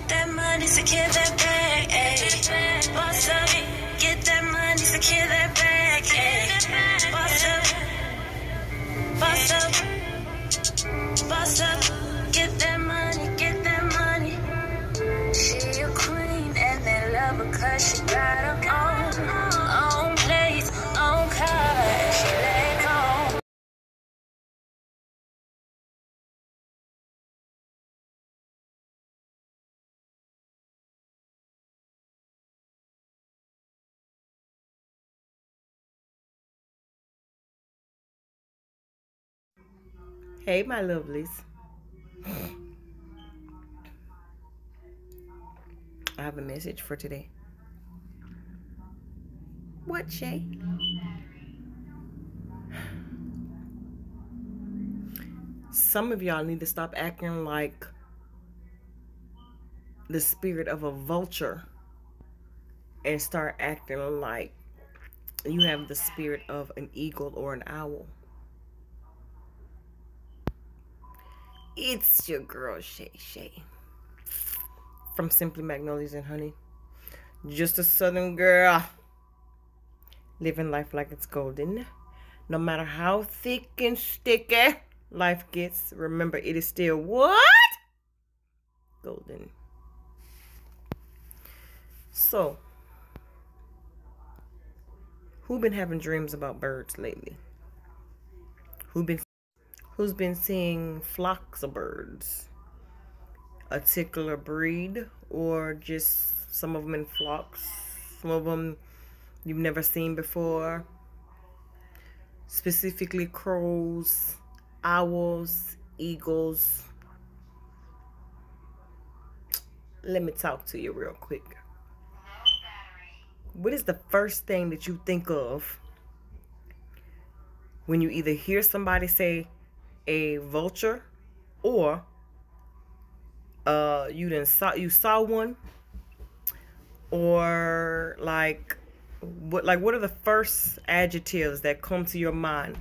that money, secure that bag, ayy. Boss up, get that money, secure that bag, ayy. Boss up, boss up, boss up, get that money, get that money. She a queen and they love her cause she got her own place, own car, she let go. Hey, my lovelies. I have a message for today. What, Shay? Some of y'all need to stop acting like the spirit of a vulture and start acting like you have the spirit of an eagle or an owl. It's your girl, Shay Shay, from Simply Magnolias and Honey. Just a southern girl, living life like it's golden. No matter how thick and sticky life gets, remember it is still what? Golden. So, who been having dreams about birds lately? Who's been seeing flocks of birds? A particular breed, or just some of them in flocks? Some of them you've never seen before. Specifically crows, owls, eagles. Let me talk to you real quick. What is the first thing that you think of when you either hear somebody say a vulture, or you saw one, or what are the first adjectives that come to your mind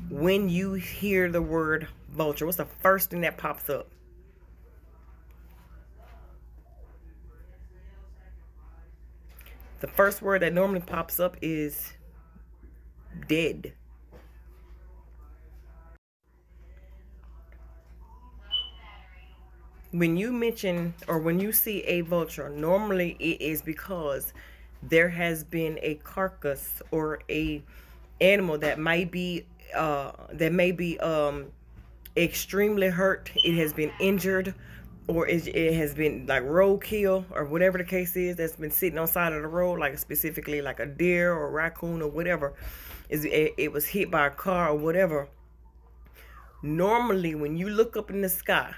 when you hear the word vulture? What's the first thing that pops up? The first word that normally pops up is dead. When you mention or when you see a vulture, normally it is because there has been a carcass or a animal that might be extremely hurt. It has been injured, or it has been like roadkill, or whatever the case is, that's been sitting on the side of the road, like specifically like a deer or a raccoon or whatever. It was hit by a car or whatever. Normally, when you look up in the sky,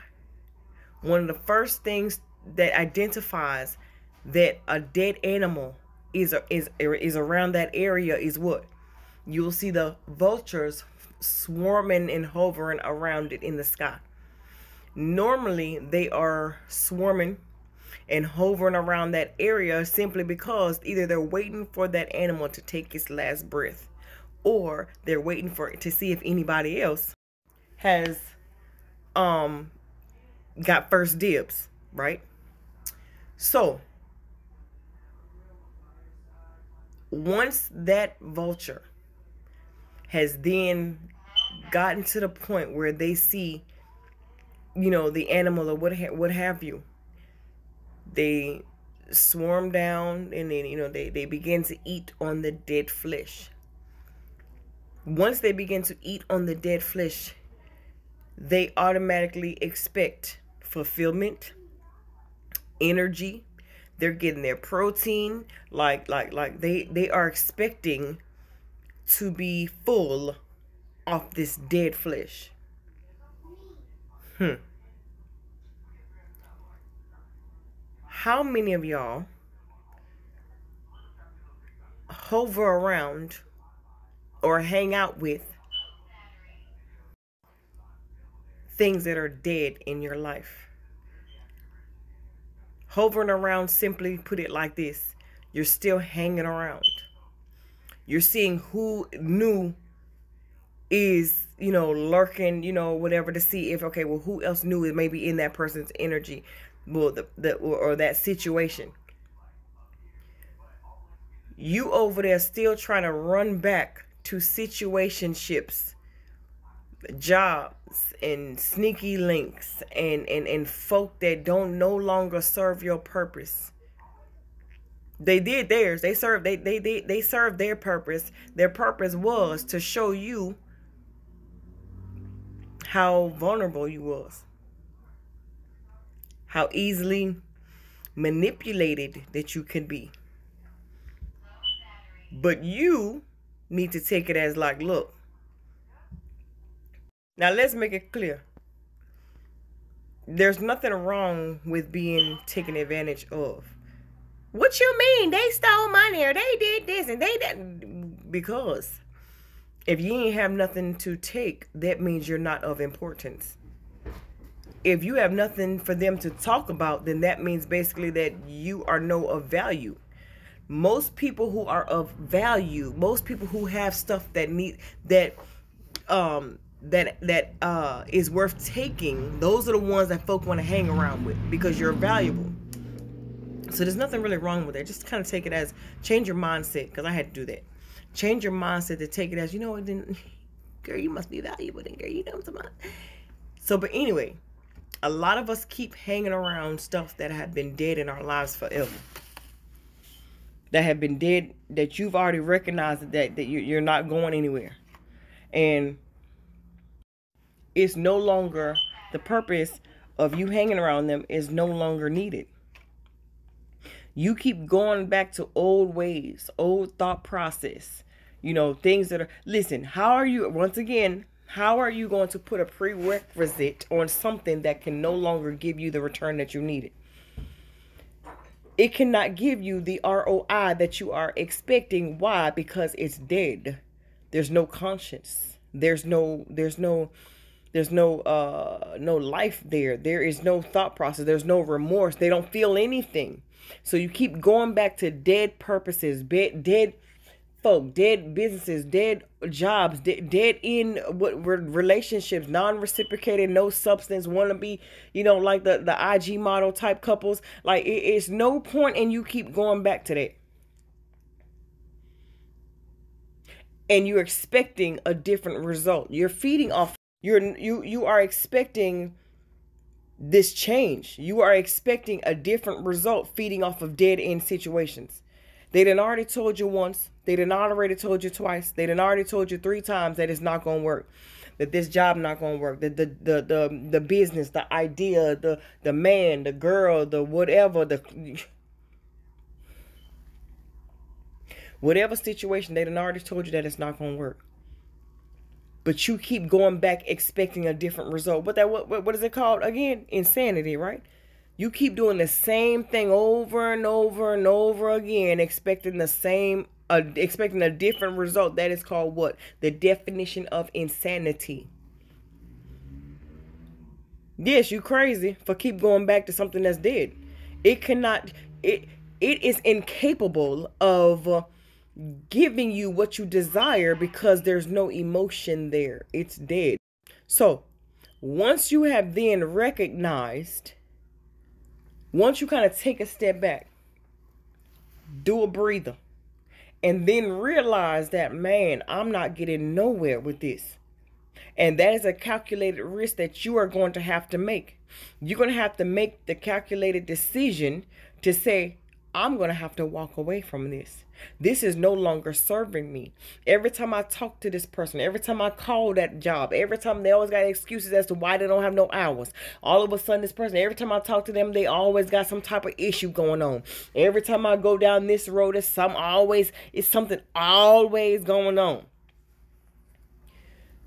one of the first things that identifies that a dead animal is around that area is what? You'll see the vultures swarming and hovering around it in the sky. Normally, they are swarming and hovering around that area simply because either they're waiting for that animal to take its last breath, or they're waiting to see if anybody else has got first dibs, right? So once that vulture has then gotten to the point where they see, the animal or what have you, they swarm down and then, they begin to eat on the dead flesh. Once they begin to eat on the dead flesh, they automatically expect fulfillment, energy. They're getting their protein, like they are expecting to be full off this dead flesh. How many of y'all hover around or hang out with things that are dead in your life? Hovering around, simply put it like this: you're still hanging around. You're seeing who new is, lurking, whatever, to see if, okay, well, who else new is maybe in that person's energy. well, or that situation. You over there still trying to run back to situationships, jobs, and sneaky links, and folk that don't no longer serve your purpose. They did theirs. They served their purpose. Their purpose was to show you how vulnerable you was, how easily manipulated that you could be. But you need to take it as like, look, now let's make it clear. There's nothing wrong with being taken advantage of. What you mean? They stole money, or they did this and they did. Because if you ain't have nothing to take, that means you're not of importance. If you have nothing for them to talk about, then that means basically that you are no of value. Most people who are of value, most people who have stuff that is worth taking, those are the ones that folk want to hang around with because you're valuable. So there's nothing really wrong with it. Just kind of take it as, change your mindset, because I had to do that. Change your mindset to take it as, you know what, then, girl, you must be valuable, then, girl, you know what I'm talking about. So, but anyway, a lot of us keep hanging around stuff that have been dead in our lives forever. That have been dead, that you've already recognized that you're not going anywhere. And it's no longer, the purpose of you hanging around them is no longer needed. You keep going back to old ways, old thought process, you know, things that are, listen, how are you, once again, how are you going to put a prerequisite on something that can no longer give you the return that you needed? It cannot give you the ROI that you are expecting. Why? Because it's dead. There's no conscience. There's no life there. There is no thought process. There's no remorse. They don't feel anything. So you keep going back to dead purposes, dead folk, dead businesses, dead jobs, dead in what relationships, non-reciprocated, no substance, want to be, you know, like the IG model type couples. Like it's no point in you keep going back to that. And you're expecting a different result. You're feeding off, you are expecting this change. You are expecting a different result feeding off of dead end situations. They done already told you once. They done already told you twice. They done already told you 3 times that it's not going to work. That this job not going to work. That the business, the idea, the man, the girl, the whatever, whatever situation, they done already told you that it's not going to work. But you keep going back expecting a different result. But what is it called again? Insanity, right? You keep doing the same thing over and over and over again, expecting expecting a different result. That is called what? The definition of insanity. Yes, you crazy for keep going back to something that's dead. It is incapable of giving you what you desire because there's no emotion there. It's dead. So once you have then recognized, once you kind of take a step back, do a breather, and then realize that, man, I'm not getting nowhere with this. And that is a calculated risk that you are going to have to make. You're going to have to make the calculated decision to say, I'm going to have to walk away from this. This is no longer serving me. Every time I talk to this person, every time I call that job, every time they always got excuses as to why they don't have no hours. All of a sudden, this person, every time I talk to them, they always got some type of issue going on. Every time I go down this road, it's something always going on.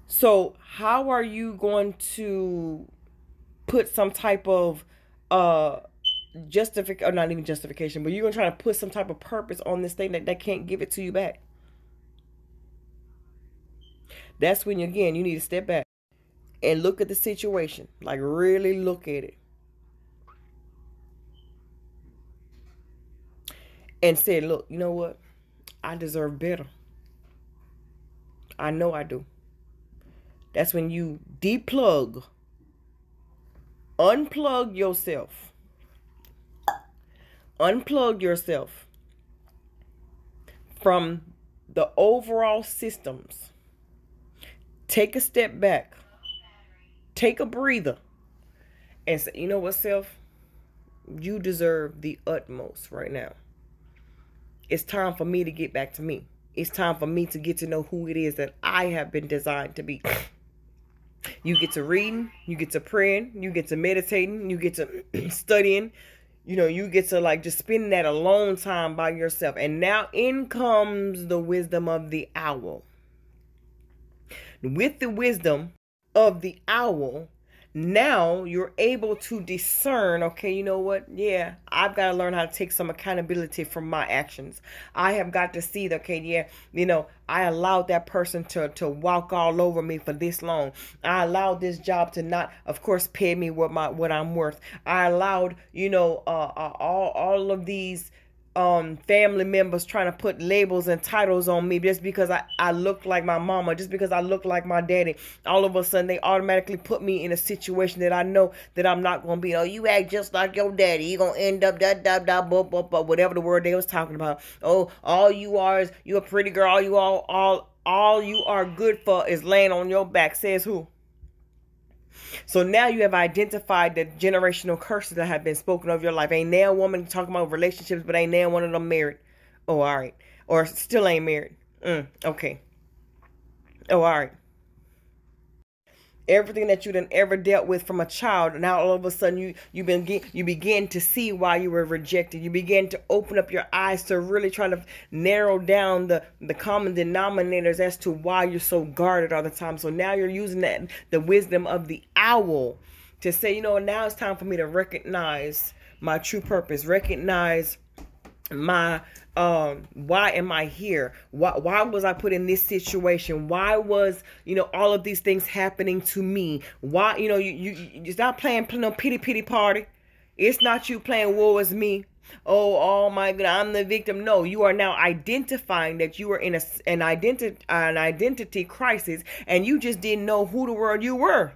So how are you going to put some type of justification, or not even justification, but you're going to try to put some type of purpose on this thing that can't give it to you back? That's when, again, you need to step back and look at the situation. Like, really look at it. And say, look, you know what? I deserve better. I know I do. That's when you unplug yourself Unplug yourself from the overall systems. Take a step back. Take a breather. And say, you know what, self? You deserve the utmost right now. It's time for me to get back to me. It's time for me to get to know who it is that I have been designed to be. You get to reading, you get to praying, you get to meditating, you get to studying. You know, you get to like just spend that alone time by yourself. And now in comes the wisdom of the owl. With the wisdom of the owl, now you're able to discern, okay, you know what? Yeah, I've got to learn how to take some accountability for my actions. I have got to see that, okay, yeah, you know, I allowed that person to walk all over me for this long. I allowed this job to not, of course, pay me what I'm worth. I allowed, you know, all of these family members trying to put labels and titles on me just because I look like my mama, just because I look like my daddy. All of a sudden they automatically put me in a situation that I know that I'm not going to be. Oh, you act just like your daddy, you're going to end up whatever the word they was talking about. Oh, all you are is you a pretty girl. All you are good for is laying on your back, says who? So now you have identified the generational curses that have been spoken of your life. Ain't now a woman talking about relationships, but ain't now one of them married. Oh, all right. Or still ain't married. Okay. Oh, all right. Everything that you done ever dealt with from a child, now all of a sudden you begin to see why you were rejected. You begin to open up your eyes to really try to narrow down the common denominators as to why you're so guarded all the time. So now you're using the wisdom of the owl to say, you know, now it's time for me to recognize my true purpose, recognize my why am I here? Why was I put in this situation? Why was, you know, all of these things happening to me? Why, you know, you're not playing no pity party. It's not you playing woe is me. Oh my God, I'm the victim. No, you are now identifying that you are in an identity crisis, and you just didn't know who the world you were.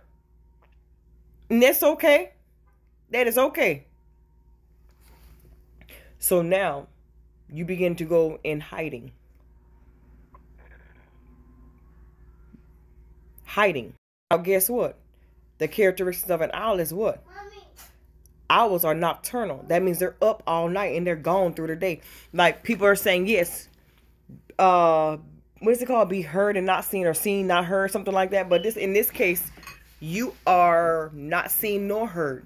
And that's okay. That is okay. So now you begin to go in hiding. Hiding. Now guess what? The characteristics of an owl is what? Mommy. Owls are nocturnal. That means they're up all night and they're gone through the day. Like people are saying, yes, what is it called? Be heard and not seen, or seen, not heard, something like that. But in this case, you are not seen nor heard.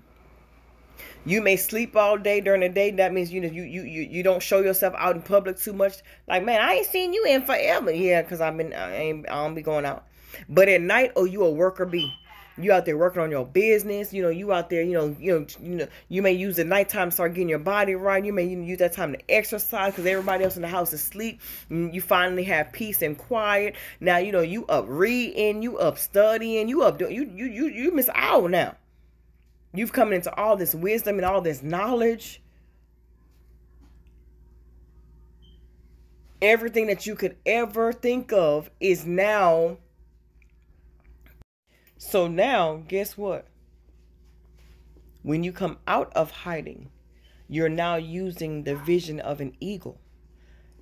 You may sleep all day during the day. That means, you know, you don't show yourself out in public too much. Like, man, I ain't seen you in forever. Yeah, because I don't be going out. But at night, oh, you a worker bee. You out there working on your business. You know, you out there, you may use the nighttime to start getting your body right. You may use that time to exercise because everybody else in the house is asleep. You finally have peace and quiet. Now, you know, you up reading, you up studying, you up doing, you miss out now. You've come into all this wisdom and all this knowledge. Everything that you could ever think of is now. So now, guess what? When you come out of hiding, you're now using the vision of an eagle.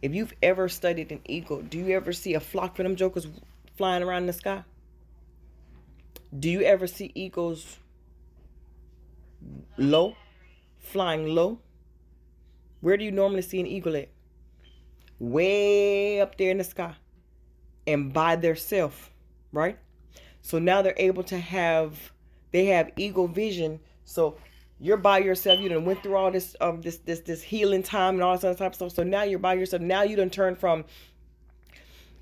If you've ever studied an eagle, do you ever see a flock of them jokers flying around in the sky? Do you ever see eagles low, flying low? Where do you normally see an eagle at? Way up there in the sky and by themselves, right? So now they're able to they have eagle vision. So you're by yourself. You done went through all this this healing time and all this other type of stuff. So now you're by yourself. Now you done turned from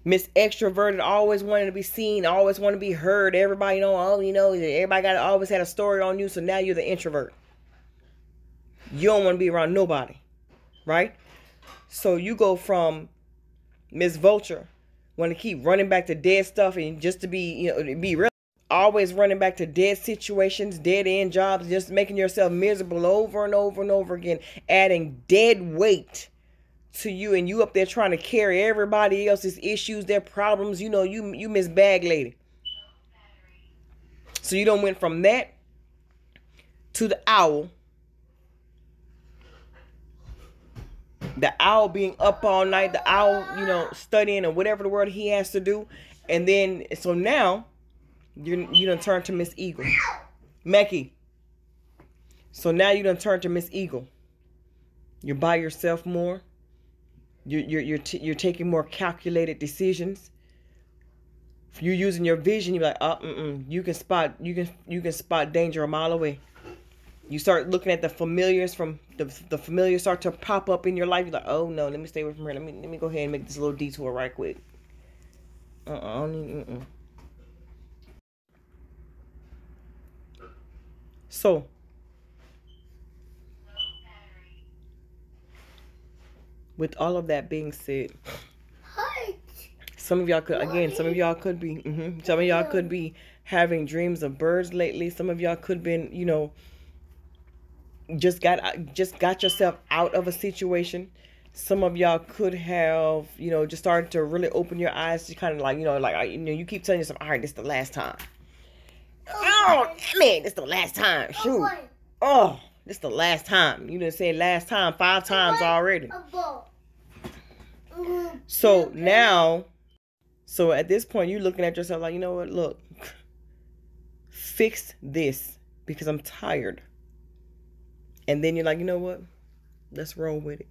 Miss Extroverted, always wanted to be seen, always want to be heard. Everybody everybody always had a story on you. So now you're the introvert. You don't want to be around nobody, right? So you go from Miss Vulture, want to keep running back to dead stuff, and just to be, be real, always running back to dead situations, dead end jobs, just making yourself miserable over and over and over again, adding dead weight to you, and you up there trying to carry everybody else's issues, their problems. You Miss Bag Lady. So you don't went from that to the owl The owl being up all night, the owl, studying or whatever the word he has to do. And then, so now, you done turn to Miss Eagle. Mackie. So now you done turn to Miss Eagle. You're by yourself more. You're taking more calculated decisions. If you're using your vision, you're like, you can spot danger a mile away. You start looking at the familiars from the familiars start to pop up in your life. You're like, oh no, let me stay away from here. Let me go ahead and make this little detour right quick. So with all of that being said, some of y'all could be some of y'all could be having dreams of birds lately. Some of y'all could been, just got yourself out of a situation. Some of y'all could have, just started to really open your eyes to kind of like, you keep telling yourself, all right, this is the last time. Oh, man, this is the last time. Shoot. Oh, this is the last time. You done said last time 5 times already. So now, at this point, you're looking at yourself like, you know what, look, fix this because I'm tired. And then you're like, you know what, let's roll with it.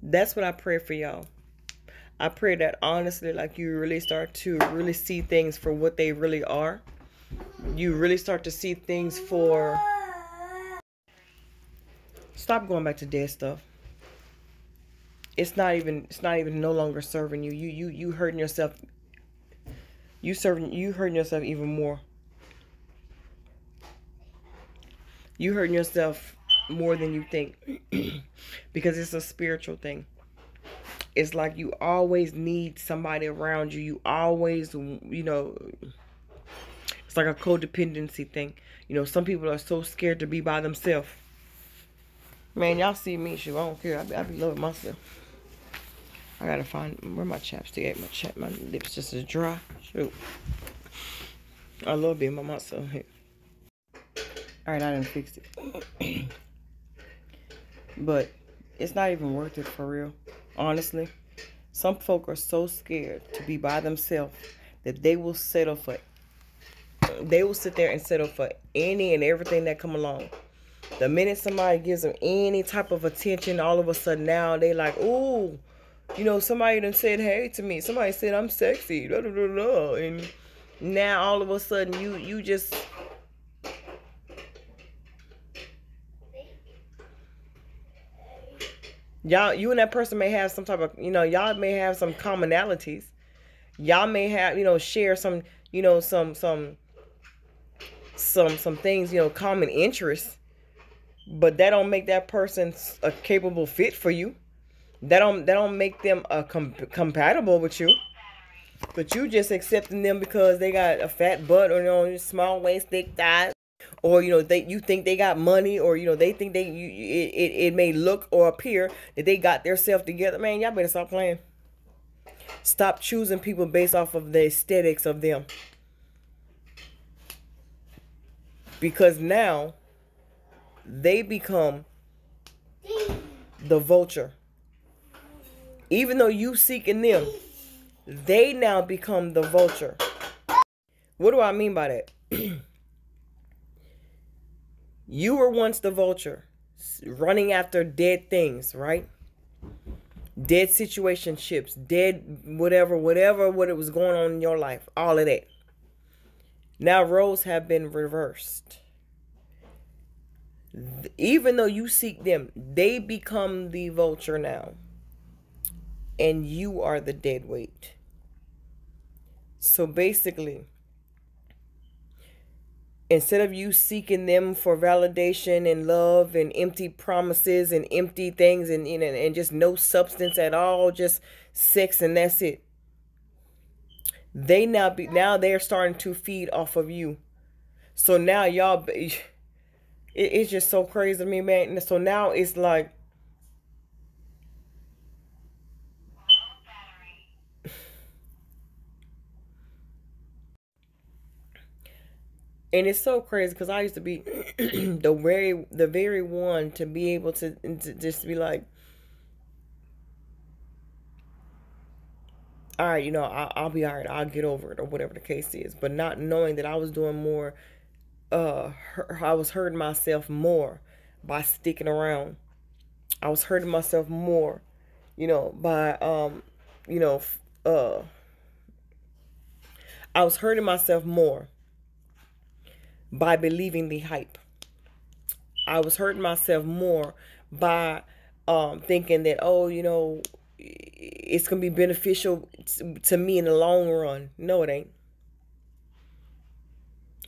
That's what I pray for y'all. I pray that honestly, like, you really start to really see things for what they really are. You really start to see things for... Stop going back to dead stuff. It's not even no longer serving you. You hurting yourself. You hurting yourself even more. You hurting yourself more than you think. Because it's a spiritual thing. It's like you always need somebody around you. You always, it's like a codependency thing. Some people are so scared to be by themselves. Man, y'all see me, shoot, I don't care. I be loving myself. I gotta find where my chapstick at. My lips just as dry. Shoot. I love being by myself here. Alright, I done fixed it. But it's not even worth it for real. Honestly. Some folk are so scared to be by themselves that they will sit there and settle for any and everything that come along. The minute somebody gives them any type of attention, all of a sudden now they like, ooh, somebody done said hey to me. Somebody said I'm sexy. Blah, blah, blah, blah. And now all of a sudden you just... you and that person may have some type of, y'all may have some commonalities. Y'all may have, share some, some things, common interests. But that don't make that person a capable fit for you. That don't make them compatible with you. But you just accepting them because they got a fat butt or small waist, thick thighs, or you think they got money, or they think it may look or appear that they got their self together. Man, y'all better stop playing. Stop choosing people based off of the aesthetics of them. Because now they become the vulture. Even though you seeking them, they now become the vulture. What do I mean by that? You were once the vulture, running after dead things, right? Dead situationships, dead whatever what it was going on in your life, all of that. Now roles have been reversed. Even though you seek them, they become the vulture now. And you are the dead weight. So basically, instead of you seeking them for validation and love and empty promises and empty things and just no substance at all, just sex and that's it. Now they're starting to feed off of you. So now y'all, it's just so crazy to me, man. So now it's like, and it's so crazy because I used to be the very one to be able to just be like, all right, I'll be all right. I'll get over it, or whatever the case is. But not knowing that I was doing more, I was hurting myself more by sticking around. I was hurting myself more, by, I was hurting myself more by believing the hype. I was hurting myself more by thinking that, it's going to be beneficial to me in the long run. No, it ain't.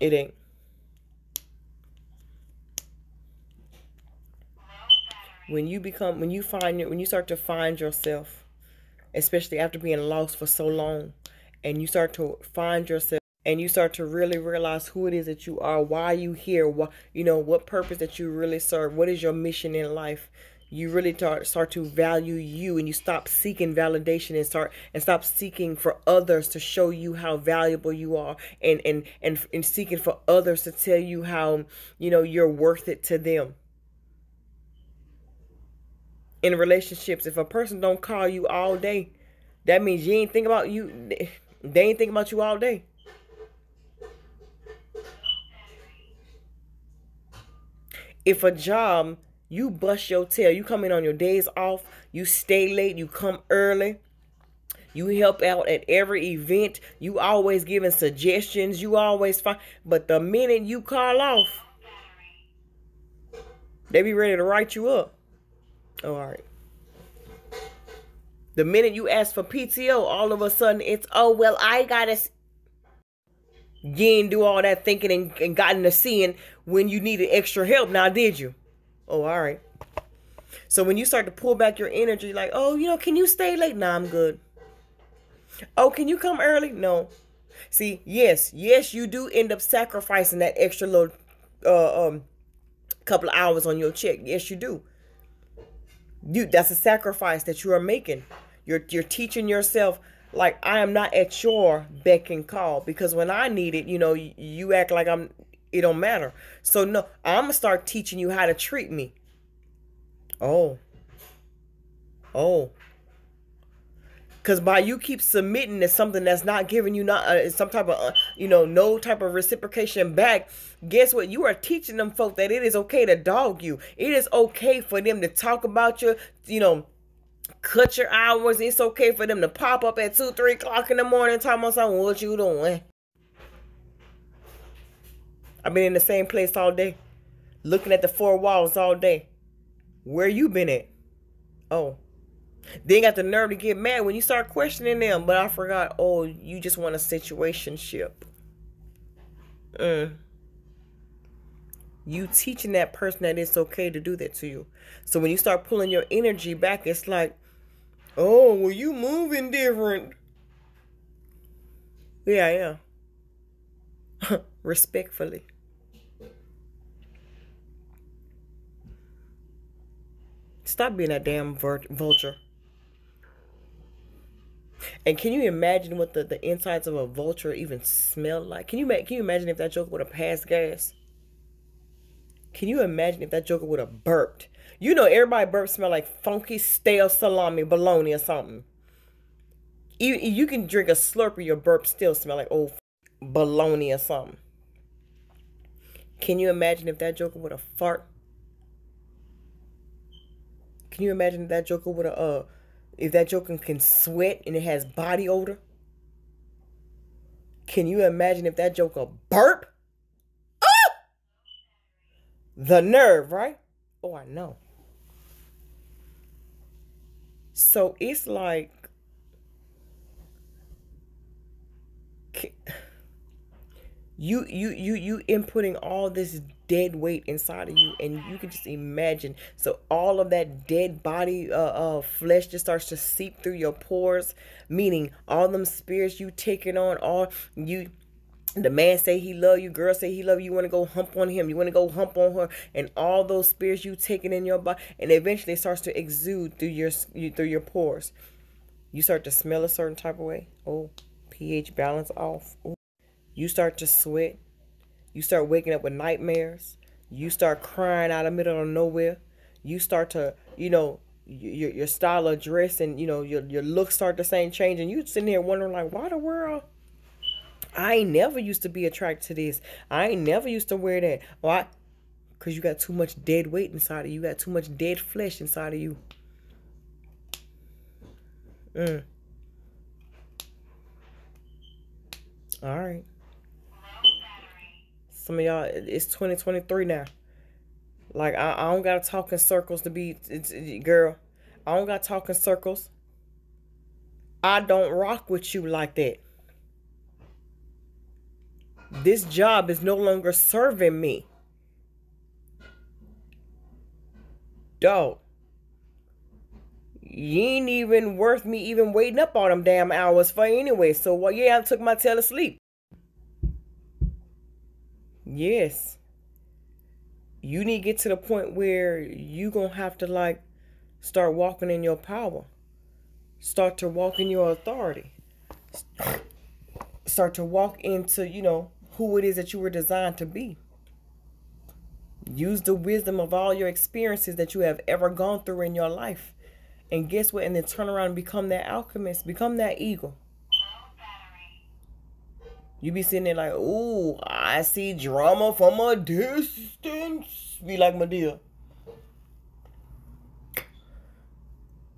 It ain't. When you start to find yourself, especially after being lost for so long, and you start to find yourself, and you start to really realize who it is that you are, why you here, what purpose that you really serve, what is your mission in life. You really start to value you, and you stop seeking validation and stop seeking for others to show you how valuable you are, and seeking for others to tell you how you're worth it to them. In relationships, if a person don't call you all day, that means you ain't think about you. They ain't thinking about you all day. If a job, you bust your tail, you come in on your days off, you stay late, you come early, you help out at every event, you always giving suggestions, you always find, but the minute you call off, they be ready to write you up. Oh, all right. The minute you ask for PTO, all of a sudden it's, I gotta. You didn't do all that thinking and gotten to seeing when you needed extra help. Now, did you? Oh, all right. So when you start to pull back your energy, like, can you stay late? Nah, I'm good. Oh, can you come early? No. See, yes, you do end up sacrificing that extra little couple of hours on your check. Yes, you do. That's a sacrifice that you are making. You're teaching yourself, like, I am not at your beck and call, because when I need it, you act like it don't matter. So no, I'm gonna start teaching you how to treat me. Oh. Because by you keep submitting to something that's not giving you some type of, no type of reciprocation back, guess what? You are teaching them folk that it is okay to dog you. It is okay for them to talk about you, cut your hours. It's okay for them to pop up at 2, 3 o'clock in the morning talking about something. What you doing? I've been in the same place all day, looking at the 4 walls all day. Where you been at? Oh. They got the nerve to get mad when you start questioning them. But I forgot, you just want a situationship. You teaching that person that it's okay to do that to you. So when you start pulling your energy back, it's like, you moving different. Yeah. Respectfully. Stop being a damn vulture. And can you imagine what the insides of a vulture even smell like? Can you imagine if that joker would have passed gas? Can you imagine if that joker would have burped? Everybody burps smell like funky, stale salami, bologna, or something. You can drink a Slurpee, your burp still smell like old bologna or something. Can you imagine if that joker would have fart? Can you imagine if that joker would have, if that joker can sweat and it has body odor? Can you imagine if that joker burp? Oh! The nerve, right? Oh, I know. So it's like, you inputting all this dead weight inside of you, and you can just imagine. So all of that dead body flesh just starts to seep through your pores, meaning all them spirits you taking on, the man say he love you, girl say he love you, want to go hump on him, you want to go hump on her, and all those spirits you taking in your body, and eventually it starts to exude through your pores. You start to smell a certain type of way. Oh, pH balance off. Ooh. You start to sweat. You start waking up with nightmares. You start crying out of the middle of nowhere. You start to, your style of dress and, you know, your looks start the same change. And you sitting here wondering, like, why the world? I ain't never used to be attracted to this. I ain't never used to wear that. Why? Because you got too much dead weight inside of you. You got too much dead flesh inside of you. All right. Some of y'all, it's 2023 now. Like, I don't got to talk in circles to be, girl. I don't got to talk in circles. I don't rock with you like that. This job is no longer serving me. Dog. You ain't even worth me even waiting up all them damn hours for anyway. So, well, yeah, I took my tail to sleep. Yes. You need to get to the point where you going to have to, like, start walking in your power. Start to walk in your authority. Start to walk into, you know, who it is that you were designed to be. Use the wisdom of all your experiences that you have ever gone through in your life. And guess what? And then turn around and become that alchemist. Become that eagle. You be sitting there like, ooh, I see drama from a distance. Be like, Medea,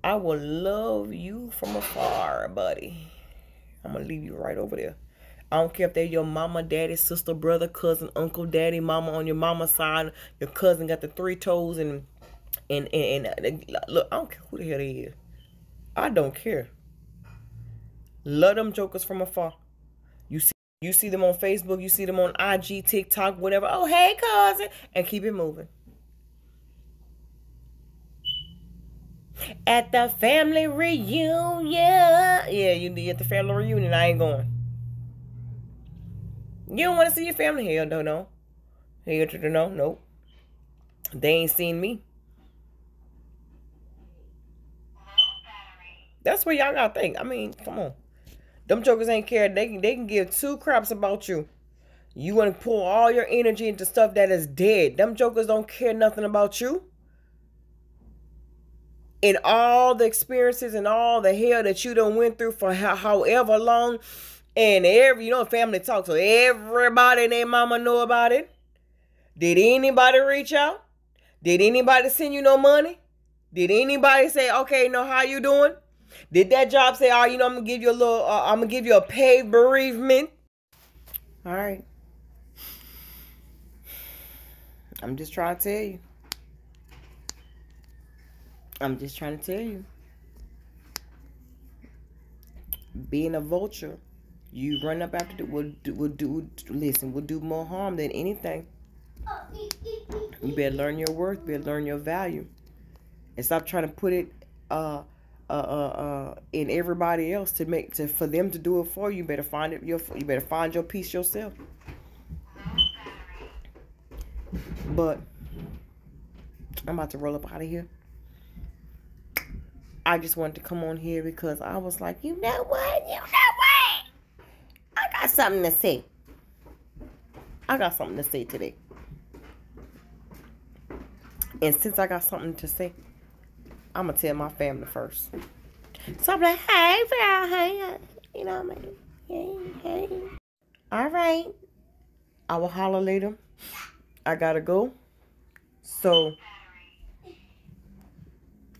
I will love you from afar, buddy. I'm going to leave you right over there. I don't care if they're your mama, daddy, sister, brother, cousin, uncle, daddy, mama on your mama's side. Your cousin got the 3 toes and look, I don't care who the hell they is. I don't care. Love them jokers from afar. You see them on Facebook, you see them on IG, TikTok, whatever. Oh, hey, cousin. And keep it moving. At the family reunion. Yeah, you be at the family reunion. I ain't going. You don't want to see your family? Hell no, no. Hell no, nope. They ain't seen me. That's what y'all gotta think. I mean, come on. Them jokers ain't care. They can give 2 craps about you. You want to pull all your energy into stuff that is dead. Them jokers don't care nothing about you. And all the experiences and all the hell that you done went through for however long. And you know, family talk. So everybody and their mama know about it. Did anybody reach out? Did anybody send you no money? Did anybody say, okay, no, how you doing? Did that job say, oh, you know, I'm going to give you a little, I'm going to give you a paid bereavement? All right. I'm just trying to tell you. I'm just trying to tell you. Being a vulture, you run up after will do more harm than anything. You better learn your worth, better learn your value. And stop trying to put it in everybody else for them to do it for you. You better find it. You better find your peace yourself. But I'm about to roll up out of here. I just wanted to come on here because I was like, you know what? I got something to say. I got something to say today. And since I got something to say, I'm going to tell my family first. So I'm like, hey, girl, hey, you know what I mean? Hey. All right. I will holler later. I got to go. So,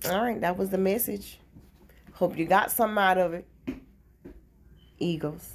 all right, that was the message. Hope you got something out of it. Eagles.